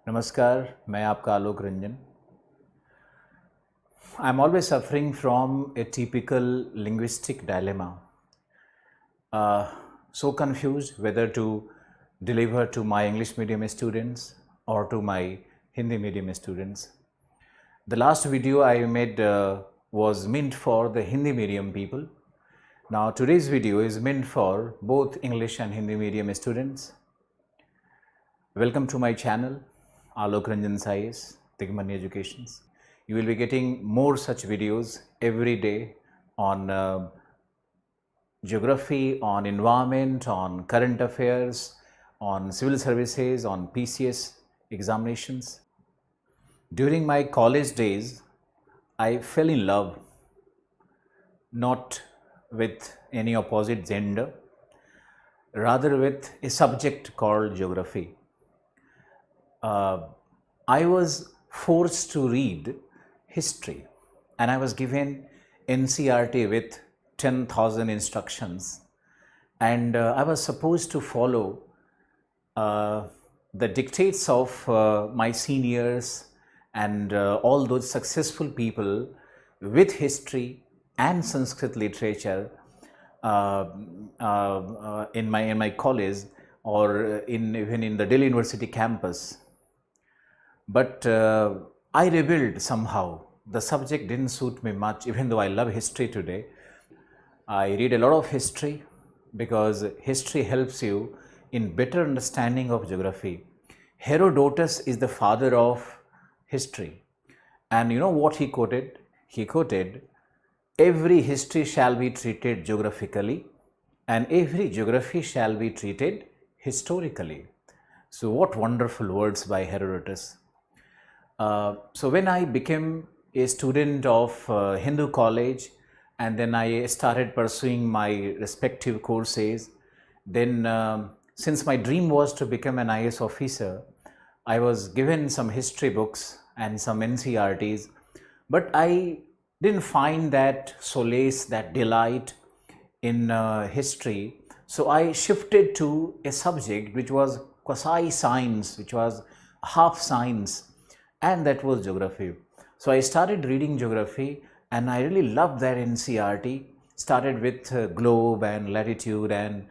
नमस्कार, मैं आपका Alok Ranjan. I'm always suffering from a typical linguistic dilemma. So confused whether to deliver to my English medium students or to my Hindi medium students. The last video I made was meant for the Hindi medium people. Now today's video is meant for both English and Hindi medium students. Welcome to my channel, Alok Ranjan IAS, Tigmani Educations. You will be getting more such videos every day on geography, on environment, on current affairs, on civil services, on PCS examinations. During my college days, I fell in love not with any opposite gender, rather with a subject called geography. I was forced to read history and I was given NCERT with 10,000 instructions, and I was supposed to follow the dictates of my seniors and all those successful people with history and Sanskrit literature in my college or even in the Delhi University campus. But I rebelled somehow. The subject didn't suit me much, even though I love history today. I read a lot of history because history helps you in better understanding of geography. Herodotus is the father of history. And you know what he quoted? He quoted, "Every history shall be treated geographically and every geography shall be treated historically." So what wonderful words by Herodotus. So when I became a student of Hindu college and then I started pursuing my respective courses, then since my dream was to become an IAS officer, I was given some history books and some NCERTs, but I didn't find that solace, that delight in history. So I shifted to a subject which was quasi-science, which was half science, and that was geography. So I started reading geography and I really loved that NCERT. Started with globe and latitude and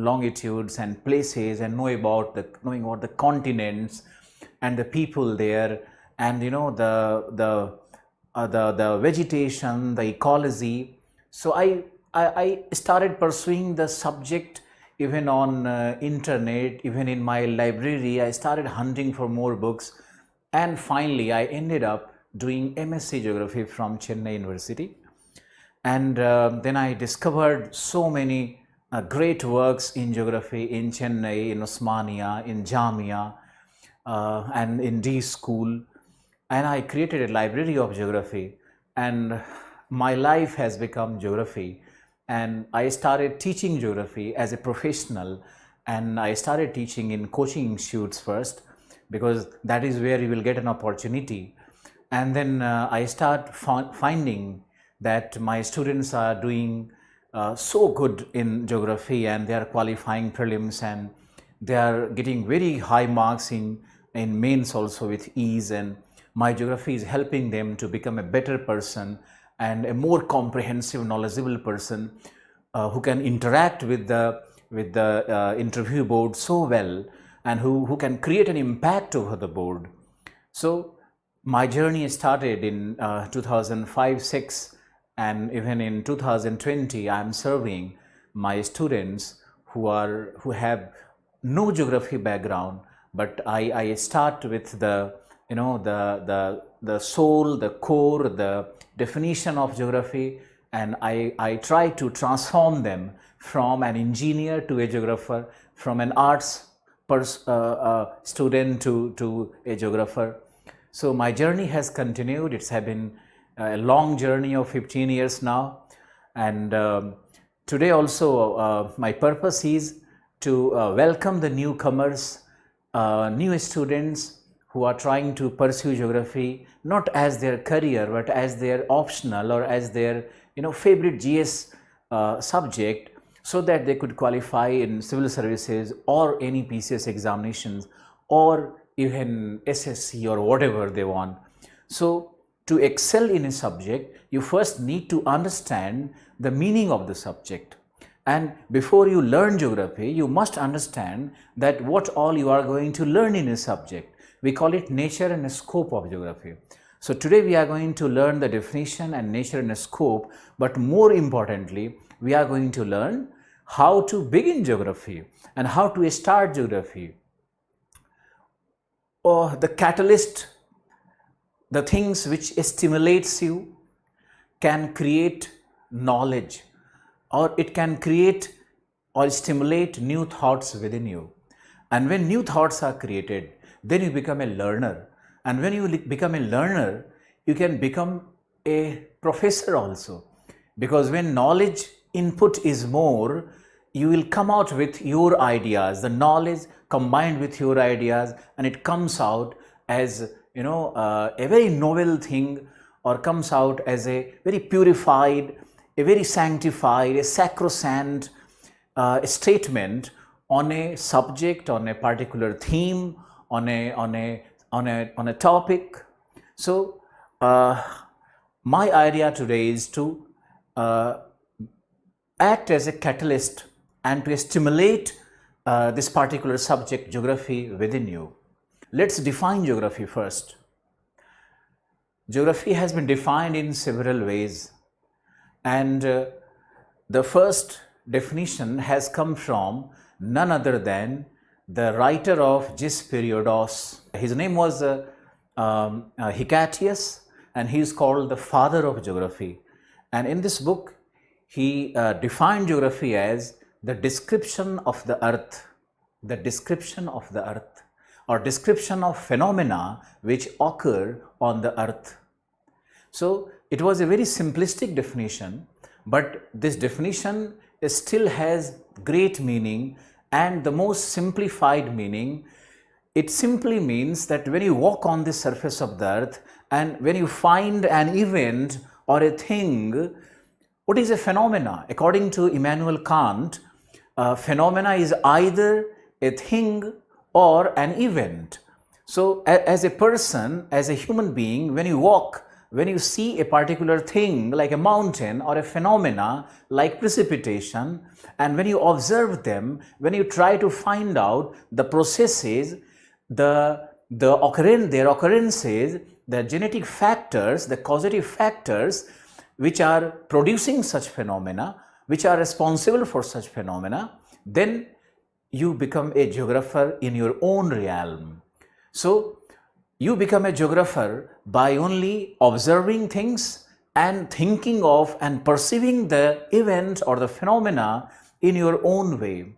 longitudes and places, and knowing about the continents and the people there, and you know the vegetation, the ecology. So I started pursuing the subject even on internet, even in my library. I started hunting for more books. And finally, I ended up doing MSc Geography from Chennai University. And then I discovered so many great works in geography in Chennai, in Osmania, in Jamia, and in D School. And I created a library of geography. And my life has become geography. And I started teaching geography as a professional. And I started teaching in coaching institutes first, because that is where you will get an opportunity. And then I start finding that my students are doing so good in geography and they are qualifying prelims and they are getting very high marks in mains also with ease, and my geography is helping them to become a better person and a more comprehensive, knowledgeable person who can interact with the interview board so well, and who can create an impact over the board. So my journey started in 2005-06, and even in 2020 I am serving my students who have no geography background, but I start with the soul, the core, the definition of geography, and I try to transform them from an engineer to a geographer, from an arts student to a geographer. So my journey has continued. It's been a long journey of 15 years now, and today also my purpose is to welcome the newcomers, new students who are trying to pursue geography not as their career but as their optional or as their favorite GS subject, so that they could qualify in civil services or any PCS examinations, or even SSC or whatever they want. So to excel in a subject, you first need to understand the meaning of the subject. And before you learn geography, you must understand that what all you are going to learn in a subject. We call it nature and scope of geography. So today we are going to learn the definition and nature and scope, but more importantly, we are going to learn how to begin geography and how to start geography. Or the catalyst, the things which stimulates you can create knowledge, or it can create or stimulate new thoughts within you. And when new thoughts are created, then you become a learner. And when you become a learner, you can become a professor also. Because when knowledge input is more, you will come out with your ideas, the knowledge combined with your ideas, and it comes out as a very novel thing, or comes out as a very purified, a very sanctified, a sacrosanct statement on a subject, on a particular theme, on a topic. So my idea today is to act as a catalyst and to stimulate this particular subject, geography, within you. Let's define geography first. Geography has been defined in several ways, and the first definition has come from none other than the writer of Gis Periodos. His name was Hecataeus, and he is called the father of geography. And in this book, he defined geography as the description of the earth, the description of the earth, or description of phenomena which occur on the earth. So it was a very simplistic definition, but this definition still has great meaning, and the most simplified meaning. It simply means that when you walk on the surface of the earth and when you find an event or a thing, what is a phenomena? According to Immanuel Kant, phenomena is either a thing or an event. So as a person, as a human being, when you walk, when you see a particular thing like a mountain or a phenomena like precipitation, and when you observe them, when you try to find out the processes, their occurrences, the genetic factors, the causative factors which are producing such phenomena, which are responsible for such phenomena, then you become a geographer in your own realm. So you become a geographer by only observing things and thinking of and perceiving the event or the phenomena in your own way.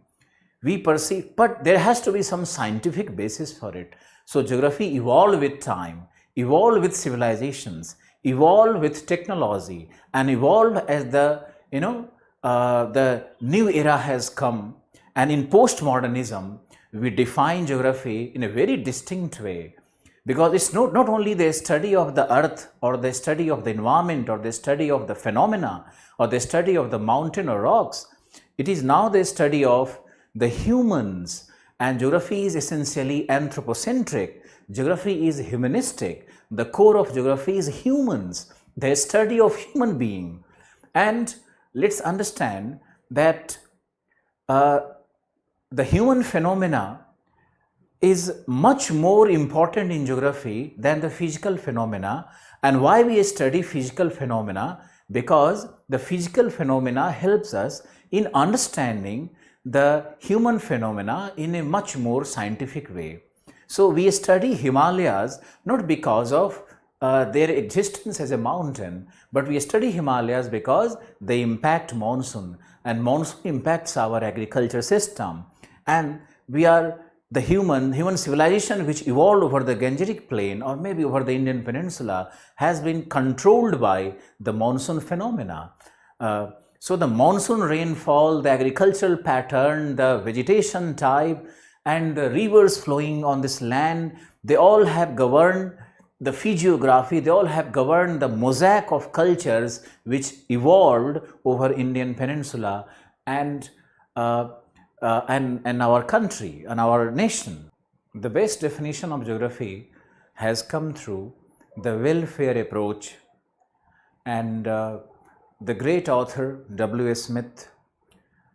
We perceive, but there has to be some scientific basis for it. So geography evolved with time, evolved with civilizations, evolved with technology, and evolved as the new era has come. And in postmodernism, we define geography in a very distinct way, because it's not only the study of the earth or the study of the environment or the study of the phenomena or the study of the mountain or rocks. It is now the study of the humans, and geography is essentially anthropocentric. Geography is humanistic. The core of geography is humans, the study of human being. And let's understand that the human phenomena is much more important in geography than the physical phenomena. And why we study physical phenomena? Because the physical phenomena helps us in understanding the human phenomena in a much more scientific way. So we study Himalayas not because of their existence as a mountain, but we study Himalayas because they impact monsoon, and monsoon impacts our agriculture system. And we are the human civilization which evolved over the Gangetic plain or maybe over the Indian peninsula has been controlled by the monsoon phenomena. So the monsoon rainfall, the agricultural pattern, the vegetation type, and the rivers flowing on this land, they all have governed the physiography, they all have governed the mosaic of cultures which evolved over Indian peninsula and our country and our nation. The best definition of geography has come through the welfare approach, and the great author W.S. Smith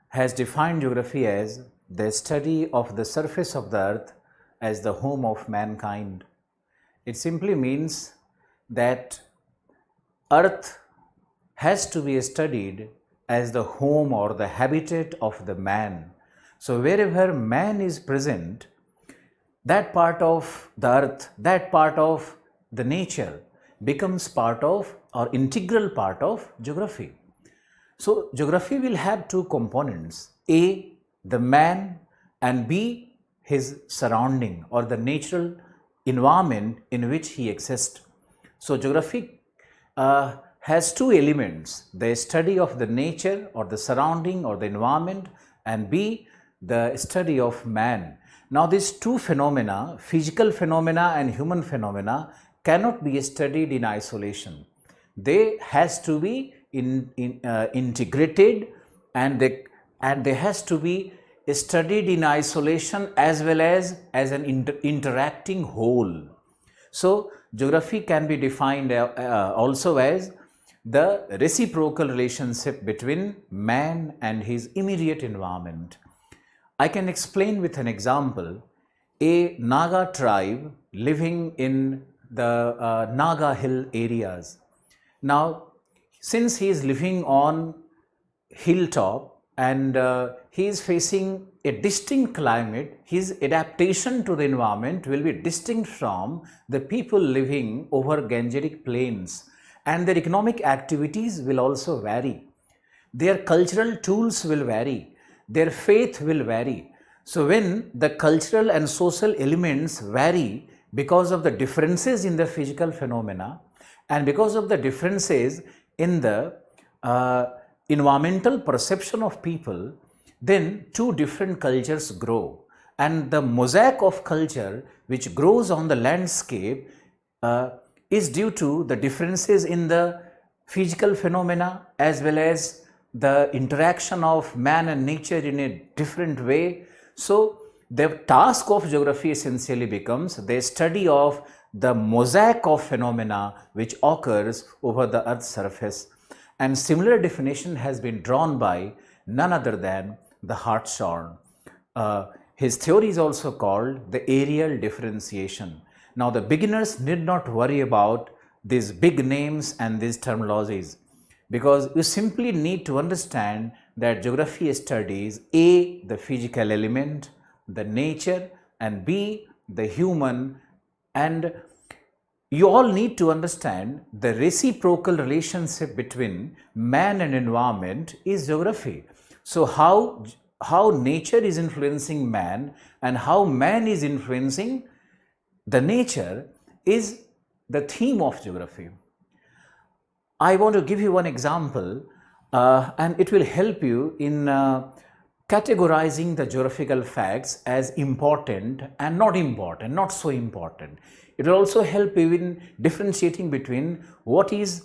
has defined geography as the study of the surface of the earth as the home of mankind. It simply means that earth has to be studied as the home or the habitat of the man. So wherever man is present, that part of the earth, that part of the nature becomes part of or integral part of geography. So geography will have two components: A, the man, and B, his surrounding or the natural environment in which he exists. So geography has two elements: the study of the nature or the surrounding or the environment, and B, the study of man. Now these two phenomena, physical phenomena and human phenomena, cannot be studied in isolation. They has to be integrated, and they has to be studied in isolation as well as an interacting whole. So geography can be defined also as the reciprocal relationship between man and his immediate environment. I can explain with an example. A Naga tribe living in the Naga hill areas. Now, since he is living on hilltop and he is facing a distinct climate, his adaptation to the environment will be distinct from the people living over Gangetic plains, and their economic activities will also vary. Their cultural tools will vary. Their faith will vary. So when the cultural and social elements vary because of the differences in the physical phenomena and because of the differences in the environmental perception of people, then two different cultures grow. And the mosaic of culture which grows on the landscape is due to the differences in the physical phenomena as well as the interaction of man and nature in a different way. So the task of geography essentially becomes the study of the mosaic of phenomena which occurs over the earth's surface. And similar definition has been drawn by none other than the Hartshorne. His theory is also called the areal differentiation. Now the beginners need not worry about these big names and these terminologies, because you simply need to understand that geography studies A, the physical element, the nature, and B, the human. And you all need to understand the reciprocal relationship between man and environment is geography. So how nature is influencing man and how man is influencing the nature is the theme of geography. I want to give you one example and it will help you in categorizing the geographical facts as important and not important, not so important. It will also help you in differentiating between what is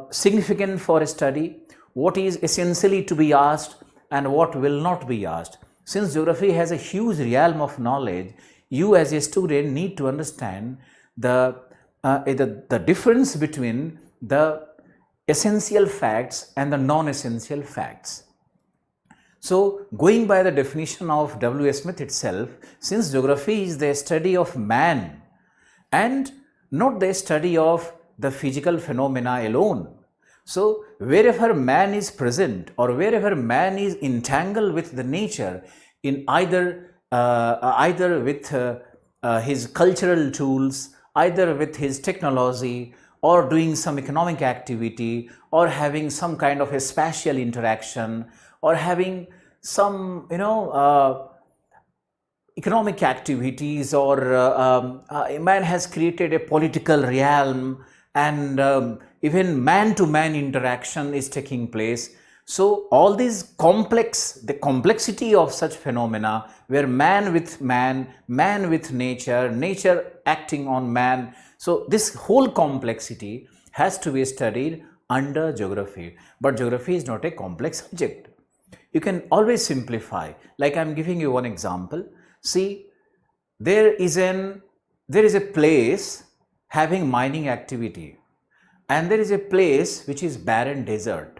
significant for a study, what is essentially to be asked, and what will not be asked. Since geography has a huge realm of knowledge, you as a student need to understand the difference between the essential facts and the non-essential facts. So going by the definition of W.S. Smith itself, since geography is the study of man and not the study of the physical phenomena alone. So wherever man is present or wherever man is entangled with the nature in either with his cultural tools, either with his technology, or doing some economic activity, or having some kind of a spatial interaction, or having some economic activities, or man has created a political realm, and even man-to-man interaction is taking place. So all these the complexity of such phenomena where man with man, man with nature, nature acting on man. So this whole complexity has to be studied under geography. But geography is not a complex subject. You can always simplify. Like I'm giving you one example. See, there is a place having mining activity, and there is a place which is barren desert.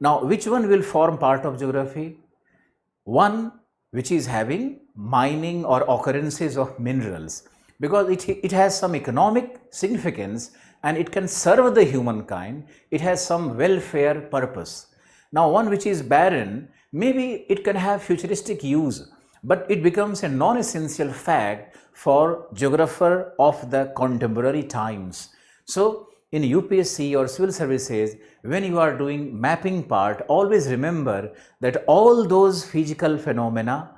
Now, which one will form part of geography? One which is having mining or occurrences of minerals, because it has some economic significance and it can serve the humankind. It has some welfare purpose. Now, one which is barren, maybe it can have futuristic use, but it becomes a non-essential fact for geographer of the contemporary times. So in UPSC or civil services, when you are doing mapping part, always remember that all those physical phenomena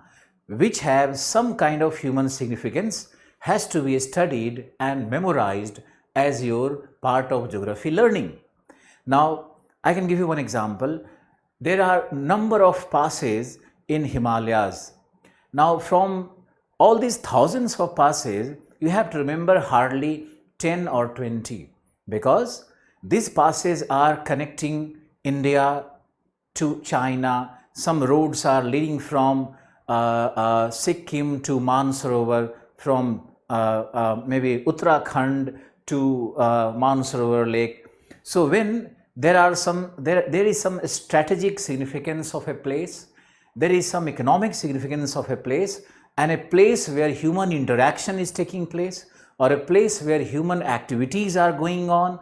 which have some kind of human significance has to be studied and memorized as your part of geography learning. Now, I can give you one example. There are number of passes in Himalayas. Now, from all these thousands of passes, you have to remember hardly 10 or 20, because these passes are connecting India to China. Some roads are leading from Sikkim to Mansarovar, from maybe Uttarakhand to Mansarovar Lake. So when there is some strategic significance of a place, there is some economic significance of a place, and a place where human interaction is taking place, or a place where human activities are going on,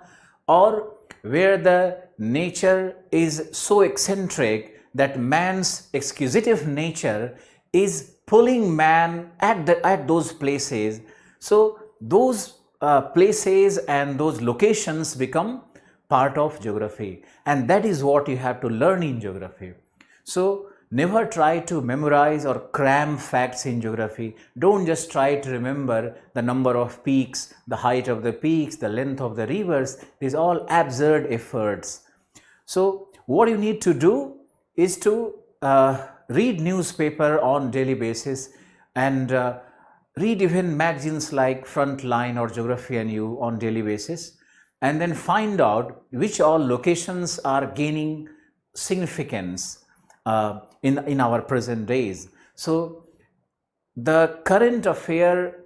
or where the nature is so eccentric that man's exquisitive nature is pulling man at those places. So those places and those locations become part of geography, and that is what you have to learn in geography. So never try to memorize or cram facts in geography. Don't just try to remember the number of peaks, the height of the peaks, the length of the rivers. These are all absurd efforts. So what you need to do is to read newspaper on daily basis, and read even magazines like Frontline or Geography and You on daily basis, and then find out which all locations are gaining significance in our present days. So the current affair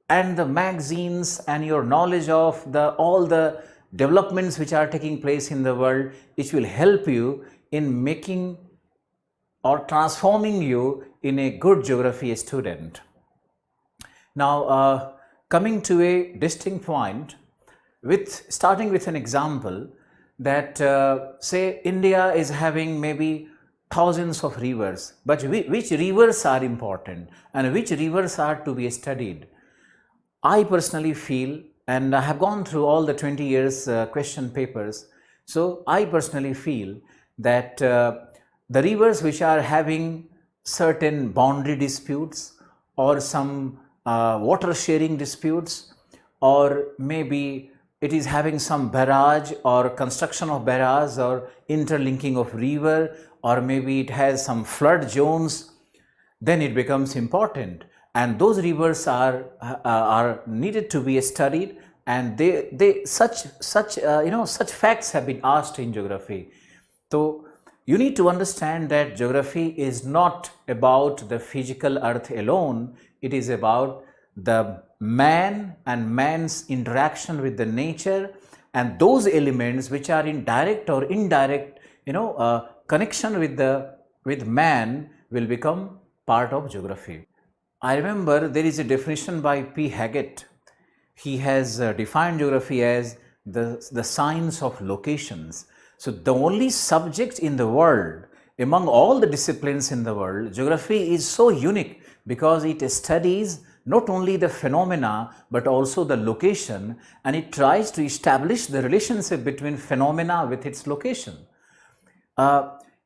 and the magazines and your knowledge of all the developments which are taking place in the world, which will help you in making or transforming you in a good geography student. Now, coming to a distinct point, starting with an example that say India is having maybe thousands of rivers, but which rivers are important and which rivers are to be studied? I personally feel, and I have gone through all the 20 years question papers, so I personally feel that the rivers which are having certain boundary disputes, or some water sharing disputes, or maybe it is having some barrage or construction of barrage or interlinking of river, or maybe it has some flood zones, then it becomes important, and those rivers are needed to be studied, and such facts have been asked in geography. So you need to understand that geography is not about the physical earth alone. It is about the man and man's interaction with the nature, and those elements which are in direct or indirect connection with man will become part of geography. I remember there is a definition by P. Haggett. He has defined geography as the science of locations. So the only subject in the world, among all the disciplines in the world, geography is so unique because it studies not only the phenomena but also the location, and it tries to establish the relationship between phenomena with its location.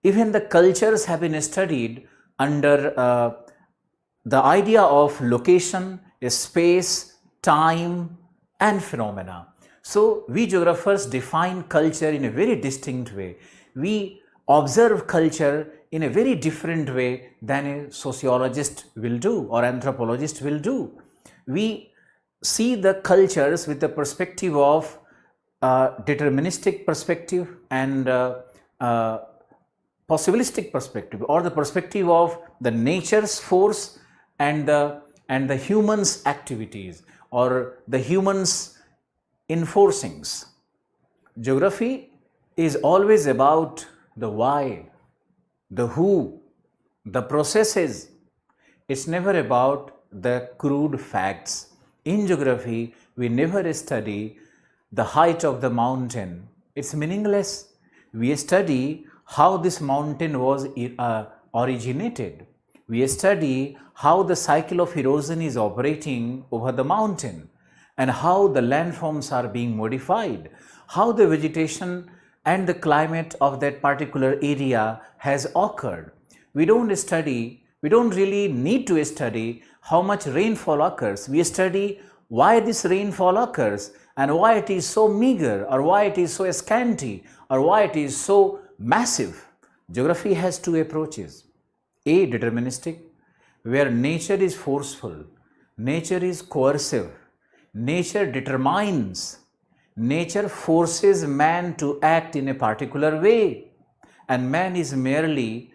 Even the cultures have been studied under the idea of location, space, time, and phenomena. So we geographers define culture in a very distinct way. We observe culture in a very different way than a sociologist will do or anthropologist will do. We see the cultures with the perspective of deterministic perspective and possibilistic perspective, or the perspective of the nature's force and the and the human's activities or the human's enforcings. Geography is always about the why, the who, the processes. It's never about the crude facts. In geography, we never study the height of the mountain. It's meaningless. We study how this mountain was originated. We study how the cycle of erosion is operating over the mountain and how the landforms are being modified, how the vegetation and the climate of that particular area has occurred. We don't really need to study how much rainfall occurs. We study why this rainfall occurs and why it is so meager or why it is so scanty or why it is so massive. Geography has two approaches. A, deterministic, where nature is forceful, nature is coercive, nature determines, nature forces man to act in a particular way, and man is merely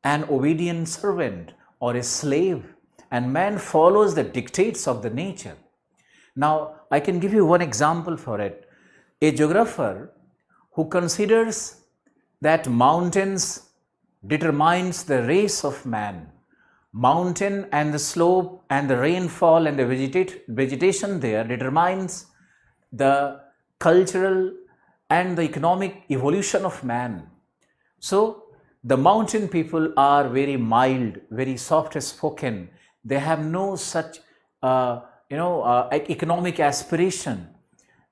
an obedient servant or a slave, and man follows the dictates of the nature. Now, I can give you one example for it. A geographer who considers that mountains determines the race of man, mountain and the slope and the rainfall and the vegetation there determines the cultural and the economic evolution of man. So the mountain people are very mild, very soft spoken. They have no such economic aspiration.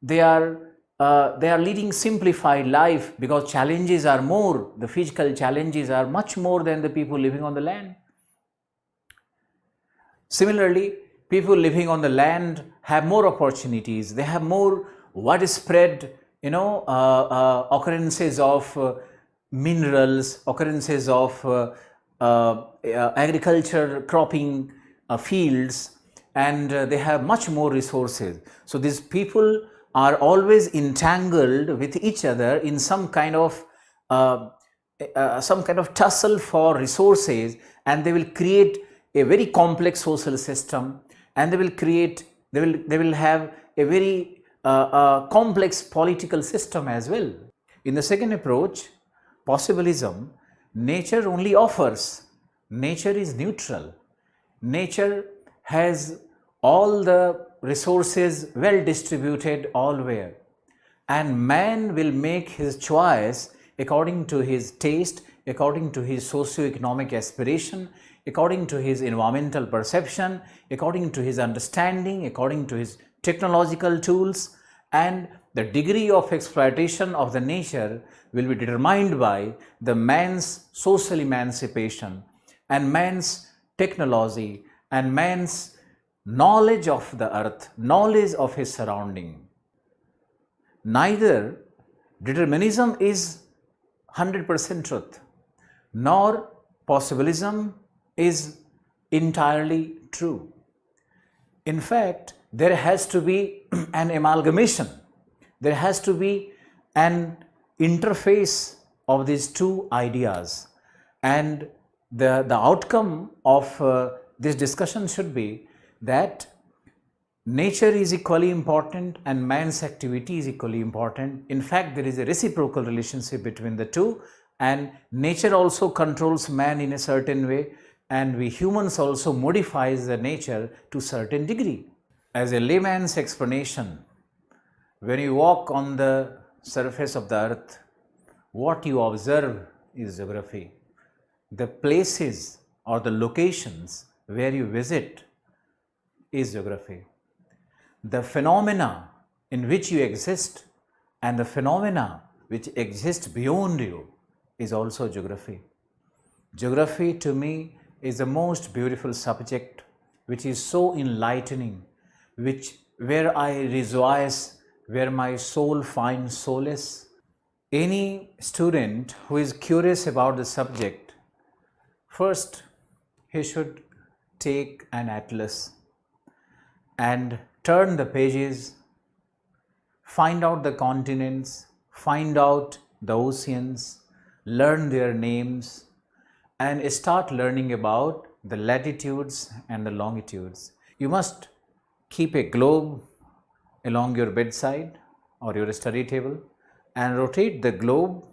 They are leading simplified life because challenges are more. The physical challenges are much more than the people living on the land. Similarly, people living on the land have more opportunities. They have more widespread, occurrences of minerals, occurrences of agriculture, cropping fields, and they have much more resources. So these people are always entangled with each other in some kind of tussle for resources, and they will create a very complex social system, and they will have a very complex political system as well. In the second approach, possibilism, nature only offers. Nature is neutral. Nature has all the resources well distributed allwhere, and man will make his choice according to his taste, according to his socio-economic aspiration, according to his environmental perception, according to his understanding, according to his technological tools, and the degree of exploitation of the nature will be determined by the man's social emancipation and man's technology and man's knowledge of the earth, knowledge of his surrounding. Neither determinism is 100% truth, nor possibilism is entirely true. In fact, there has to be an amalgamation. There has to be an interface of these two ideas, and the outcome of this discussion should be that nature is equally important and man's activity is equally important. In fact, there is a reciprocal relationship between the two, and nature also controls man in a certain way, and we humans also modifies the nature to certain degree. As a layman's explanation, when you walk on the surface of the earth, what you observe is geography. The places or the locations where you visit is geography. The phenomena in which you exist and the phenomena which exist beyond you is also geography. Geography to me is the most beautiful subject, which is so enlightening, where I rejoice, where my soul finds solace. Any student who is curious about the subject, first he should take an atlas and turn the pages, find out the continents, find out the oceans, learn their names, and start learning about the latitudes and the longitudes. You must keep a globe along your bedside or your study table and rotate the globe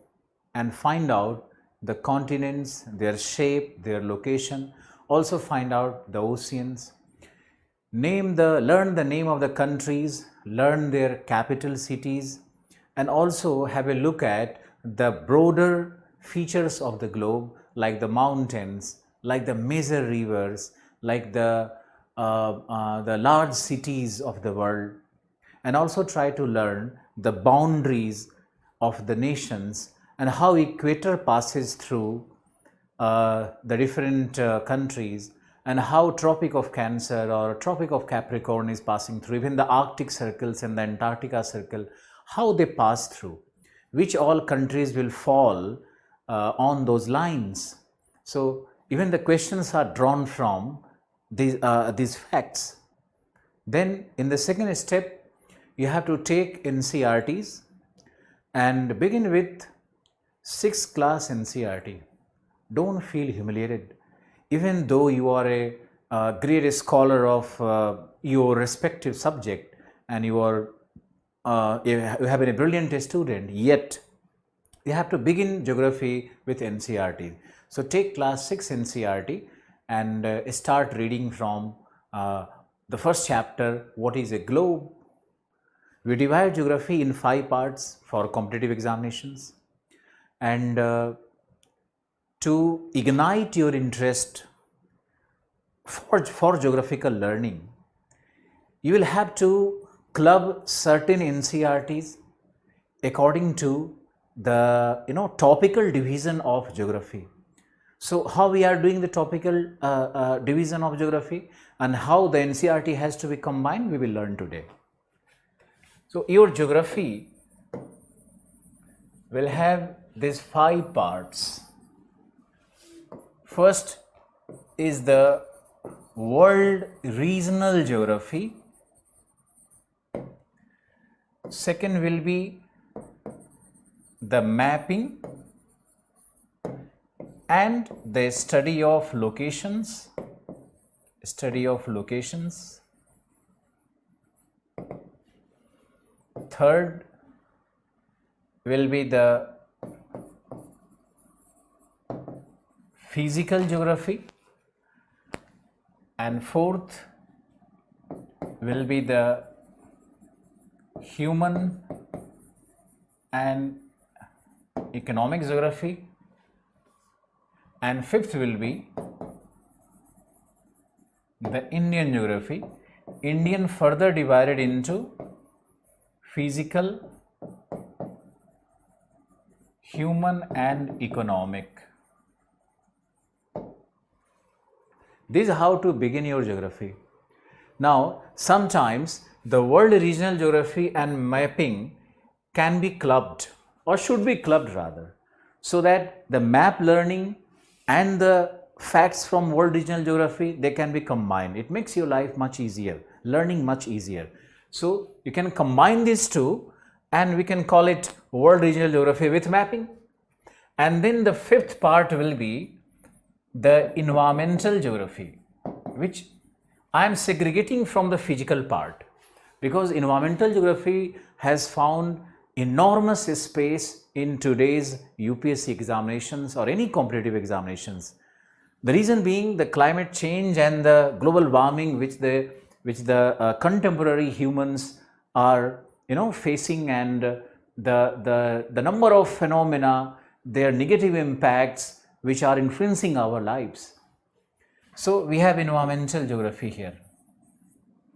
and find out the continents, their shape, their location. Also find out the oceans. Learn the name of the countries, learn their capital cities, and also have a look at the broader features of the globe, like the mountains, like the major rivers, like the large cities of the world, and also try to learn the boundaries of the nations and how equator passes through the different countries, and how Tropic of Cancer or Tropic of Capricorn is passing through, even the Arctic circles and the Antarctica circle, how they pass through, which all countries will fall on those lines. So even the questions are drawn from these facts. Then in the second step, you have to take NCERTs and begin with 6th class NCERT. Don't feel humiliated. Even though you are a great scholar of your respective subject and you have been a brilliant student, yet you have to begin geography with NCERT. So take class 6 NCERT and start reading from the first chapter, what is a globe. We divide geography in 5 parts for competitive examinations, and to ignite your interest for geographical learning, you will have to club certain NCERTs according to the topical division of geography. So how we are doing the topical division of geography and how the NCERT has to be combined, we will learn today. So your geography will have these 5 parts. First is the world regional geography. Second will be the mapping and the study of locations. Third will be the physical geography, and fourth will be the human and economic geography, and fifth will be the Indian geography. Indian further divided into physical, human and economic. This is how to begin your geography. Now, sometimes the world regional geography and mapping can be clubbed, or should be clubbed rather, so that the map learning and the facts from world regional geography, they can be combined. It makes your life much easier, learning much easier. So you can combine these two and we can call it world regional geography with mapping. And then the fifth part will be the environmental geography, which I am segregating from the physical part, because environmental geography has found enormous space in today's UPSC examinations or any competitive examinations. The reason being the climate change and the global warming which the contemporary humans are facing, and the number of phenomena, their negative impacts which are influencing our lives. So we have environmental geography here.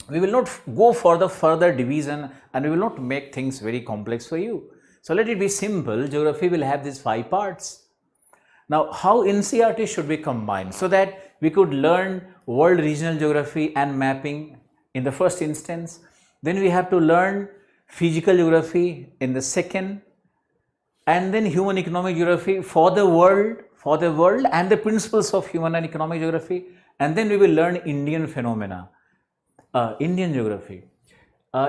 We will not go for the further division and we will not make things very complex for you. So let it be simple. Geography will have these 5 parts. Now, how NCERT should be combined so that we could learn world regional geography and mapping in the first instance. Then we have to learn physical geography in the second, and then human economic geography for the world and the principles of human and economic geography, and then we will learn Indian phenomena, Indian geography.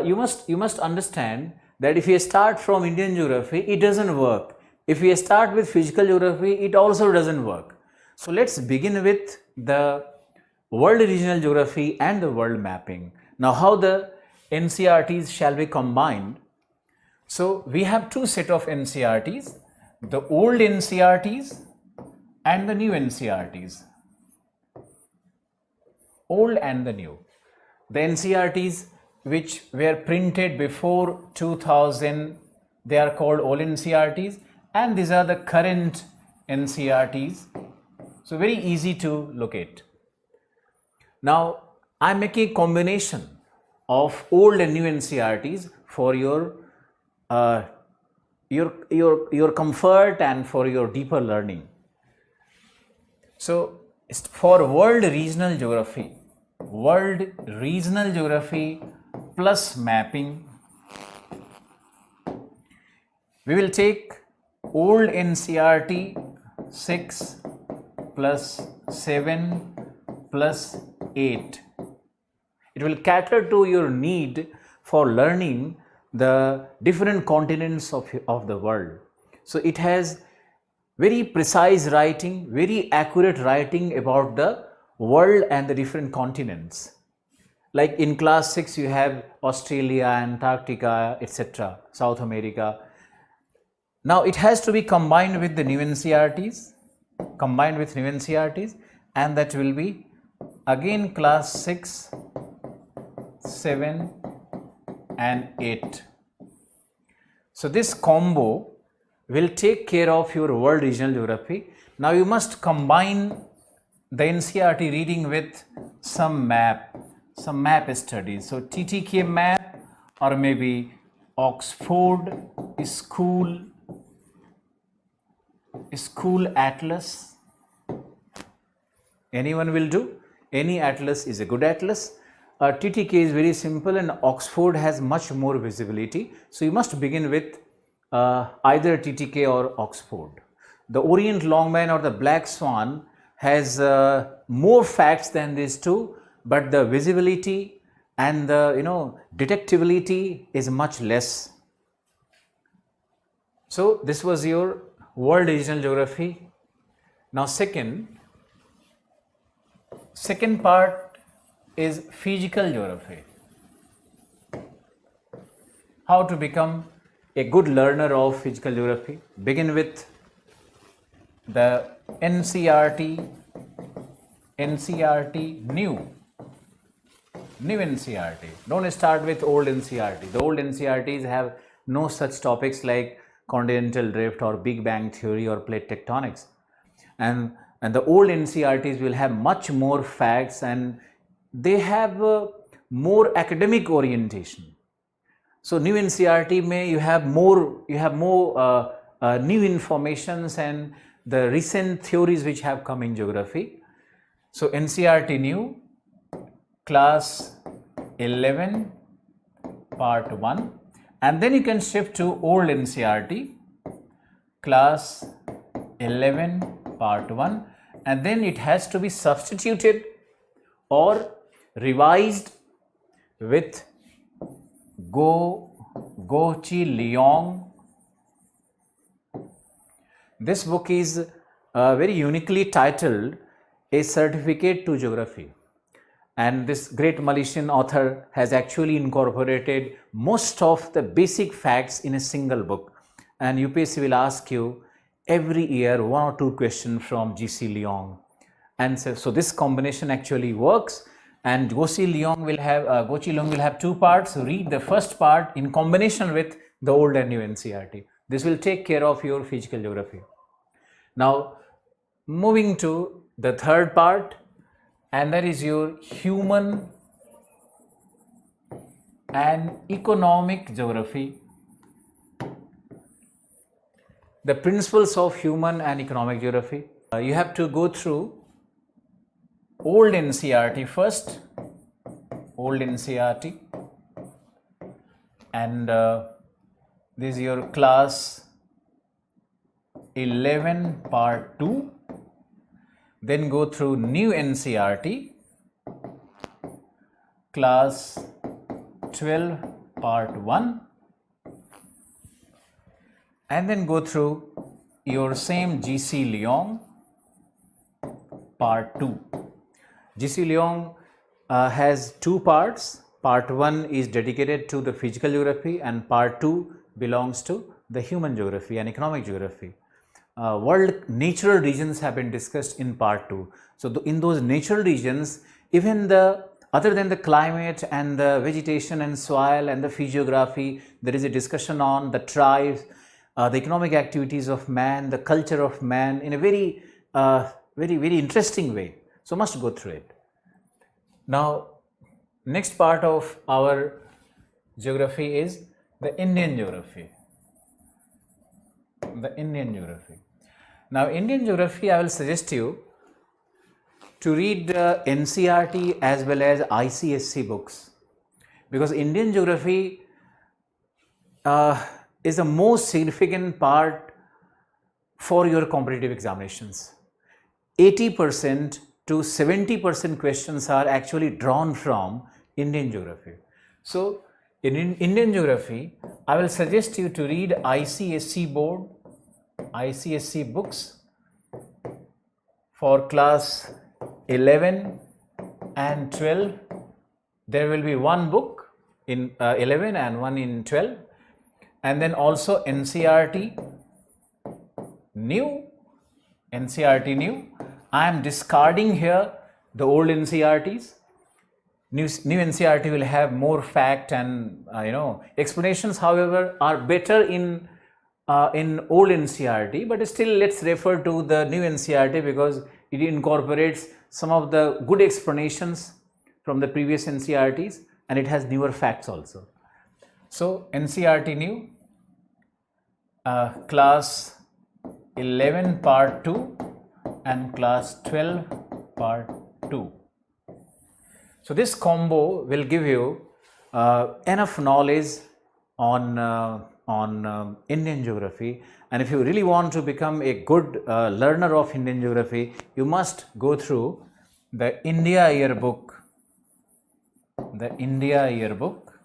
You must understand that if you start from Indian geography, it doesn't work. If we start with physical geography, it also doesn't work. So let's begin with the world regional geography and the world mapping. Now, how the NCRTs shall be combined? So, we have two set of NCRTs, the old NCRTs and the new NCRTs. Old and the new. The NCRTs which were printed before 2000, they are called old NCRTs, and these are the current NCRTs. So very easy to locate. Now I am making a combination of old and new NCRTs for your comfort and for your deeper learning. So for world regional geography plus mapping, we will take old NCRT 6 plus 7 plus 8. It will cater to your need for learning the different continents of the world. So it has very precise writing, very accurate writing about the world and the different continents. Like in class 6 you have Australia, Antarctica, etc., South America. Now it has to be combined with the new NCRTs, and that will be again class 6, 7 and 8. So this combo will take care of your world regional geography. Now you must combine the NCRT reading with some map studies. So TTK map, or maybe Oxford School Atlas. Anyone will do. Any atlas is a good atlas. TTK is very simple and Oxford has much more visibility. So you must begin with either TTK or Oxford. The Orient Longman or the Black Swan has more facts than these two, but the visibility and the detectability is much less. So this was your world regional geography. Now second part is physical geography. How to become a good learner of physical geography? Begin with the NCRT new NCRT. Don't start with old NCRT. The old NCRTs have no such topics like continental drift or Big Bang theory or plate tectonics, and the old NCRTs will have much more facts and they have more academic orientation. So new NCRT may you have more new informations and the recent theories which have come in geography. So NCRT new, class 11 part 1, and then you can shift to old NCRT class 11 part 1, and then it has to be substituted or revised with Gochi Leong. This book is very uniquely titled A Certificate to Geography, and this great Malaysian author has actually incorporated most of the basic facts in a single book, and UPSC will ask you every year 1 or 2 questions from GC Leong, and so this combination actually works. And Gochi Leong will have 2 parts. So read the first part in combination with the old and new NCRT. This will take care of your physical geography. Now moving to the third part, and that is your human and economic geography. The principles of human and economic geography. You have to go through old NCRT first, old NCRT, and this is your class 11 part 2. Then go through new NCRT, class 12 part 1, and then go through your same GC Leong part 2. GC Leong has two parts. Part 1 is dedicated to the physical geography and part 2 belongs to the human geography and economic geography. World natural regions have been discussed in part 2. So in those natural regions, even other than the climate and the vegetation and soil and the physiography, there is a discussion on the tribes, the economic activities of man, the culture of man in a very, very interesting way. So must go through it. Now, next part of our geography is the Indian geography. The Indian geography. Now, Indian geography, I will suggest you to read NCERT as well as ICSC books, because Indian geography is the most significant part for your competitive examinations. 80% to 70% questions are actually drawn from Indian geography. So, in Indian geography, I will suggest you to read ICSC board, ICSC books for class 11 and 12. There will be one book in 11 and one in 12, and then also NCERT new. I am discarding here the old NCERTs. New NCERT will have more fact and explanations. However, are better in old NCERT, but still let's refer to the new NCERT because it incorporates some of the good explanations from the previous NCERTs and it has newer facts also. So NCERT new, class 11 part 2 and class 12 part 2. So this combo will give you enough knowledge on Indian geography, and if you really want to become a good learner of Indian geography, you must go through the India yearbook. The India yearbook,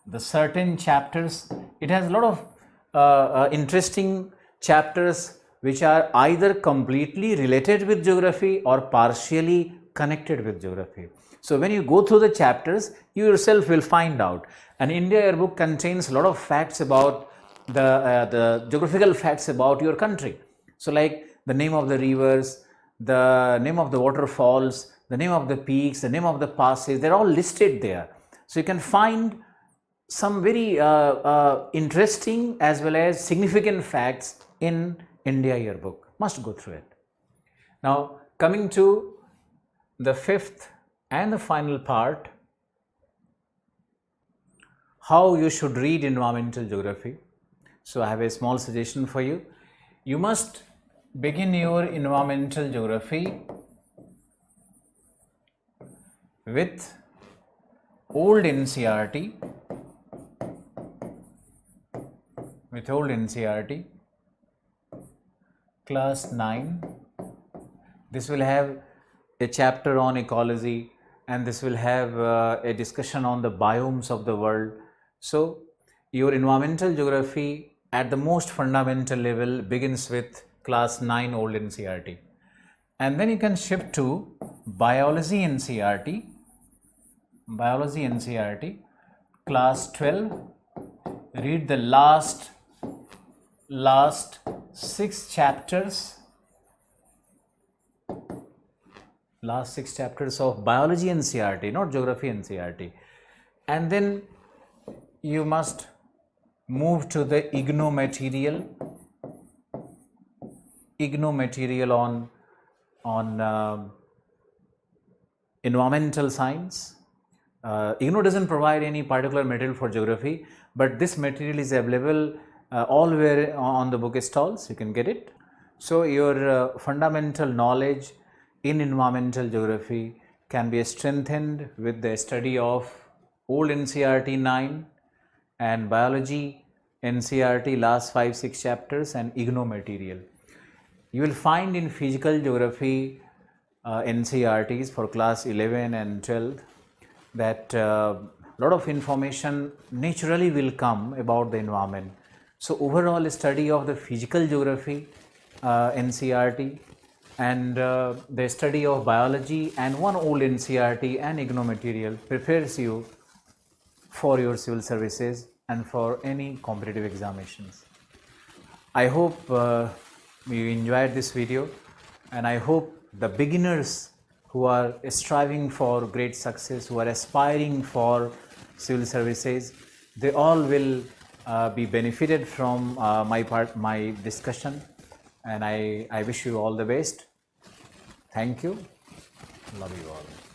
the certain chapters, it has a lot of interesting chapters which are either completely related with geography or partially connected with geography. So when you go through the chapters, you yourself will find out. And India yearbook contains a lot of facts about the geographical facts about your country. So like the name of the rivers, the name of the waterfalls, the name of the peaks, the name of the passes, they're all listed there. So you can find some very interesting as well as significant facts in India yearbook. Must go through it. Now coming to the fifth and the final part, how you should read environmental geography. So I have a small suggestion for you. You must begin your environmental geography with old NCERT, class 9. This will have a chapter on ecology and this will have a discussion on the biomes of the world. So your environmental geography at the most fundamental level begins with class 9 old NCERT, and then you can shift to biology NCERT, class 12. Read the last 6 chapters, of biology NCERT, not geography NCERT, and then you must move to the IGNO material on environmental science. IGNO doesn't provide any particular material for geography, but this material is available all on the book stalls. You can get it. So your fundamental knowledge in environmental geography can be strengthened with the study of old NCERT 9 and biology NCERT last 5-6 chapters and IGNO material. You will find in physical geography NCERTs for class 11 and 12 that lot of information naturally will come about the environment. So overall study of the physical geography NCERT And the study of biology and one old NCRT and IGNOU material prepares you for your civil services and for any competitive examinations. I hope you enjoyed this video, and I hope the beginners who are striving for great success, who are aspiring for civil services, they all will be benefited from my discussion, and I wish you all the best. Thank you. Love you all.